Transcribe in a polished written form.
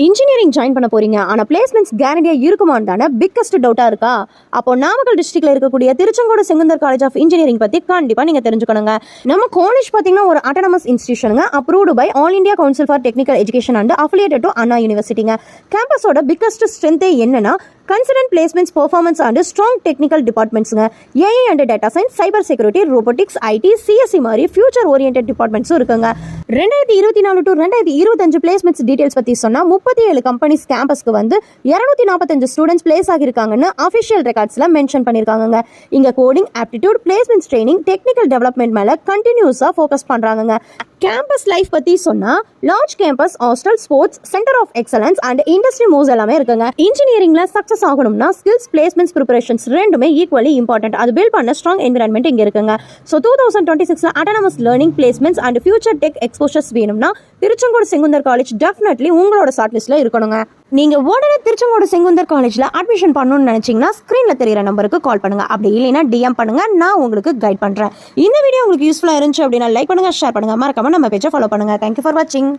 Engineering join பண்ண போறீங்க, ஆனா பிளேஸ்மெண்ட்ஸ் கேரண்டியா இருக்குமான்னு தானே பிக்கஸ்ட் டவுட்டா இருக்கா? அப்போ நாமக்கல் டிஸ்ட்ரிக்ட்ல இருக்கக்கூடிய Tiruchengode Sengunthar college of engineering பத்தி கண்டிப்பா நீங்க தெரிஞ்சுக்கணுங்க. நம்ம காலேஜ் பாத்தீங்கன்னா ஒரு அட்டானமஸ் இன்ஸ்டிடியூஷனுங்க, approved by All India Council for Technical Education and affiliated to Anna யூனிவர்சிட்டிங்க. கேம்பஸோட பிக்கஸ்ட் ஸ்ட்ரென்த்தே என்னன்னா consistent placements performance and strong technical டிபார்ட்மெண்ட்ஸுங்க. AI and data science, cyber security, robotics, IT, CSC மாதிரி ஃபியூச்சர் ஓரியன்ட் டிபார்ட்மெண்ட்ஸும் இருக்குங்க. 2024 டு 2025 பிளேஸ்மெண்ட்ஸ் டீடைல்ஸ் பத்தி சொன்னா 37 கம்பெனிஸ் கேம்பஸ்க்கு வந்து 245 ஸ்டூடெண்ட்ஸ் பிளேஸ் ஆகிருக்காங்கன்னு அஃபிஷியல் ரெக்கார்ட்ஸ்ல மென்ஷன் பண்ணிருக்காங்க. இங்க coding, aptitude, placements training, technical development மேல கண்டினியூஸா ஃபோக்கஸ் பண்றாங்க. கேம்பஸ் லைஃப் பத்தி சொன்னா large campus, hostel, sports centre of excellence and industry moves எல்லாமே இருக்குங்க. இன்ஜினியரிங்ல சக்சஸ் ஆகணும்னா ஸ்கில்ஸ், பிளேஸ்மெண்ட்ஸ், ப்ரிப்பரேஷன்ஸ் ரெண்டுமே ஈக்குவலி இம்பார்ட்டன்ட். அது பில்ட் பண்ண ஸ்ட்ராங் என்விரான்மெண்ட் இங்க இருக்குங்க. So 2026 autonomous learning, placements and future tech exposures வேணும்னா திருச்செங்கோடு செங்குந்தர் காலேஜ் டெஃபினெட்லி உங்களோட ஷார்ட் லிஸ்ட்ல இருக்கணுங்க. நீங்க உடனே திருச்செங்கோடு செங்குந்தர் காலேஜ்ல அட்மிஷன் பண்ணணும்னு நினைச்சீங்கன்னா ஸ்கிரீன்ல தெரியுற நம்பருக்கு கால் பண்ணுங்க. அப்படி இல்லைன்னா டிஎம் பண்ணுங்க, நான் உங்களுக்கு கைட் பண்றேன். இந்த வீடியோ உங்களுக்கு யூஸ்ஃபுல்லா இருந்துச்சு அப்படின்னா லைக் பண்ணுங்க, ஷேர் பண்ணுங்க, மறக்காம நம்ம பேஜை ஃபாலோ பண்ணுங்க. தேங்க்யூ ஃபார் வாட்சிங்.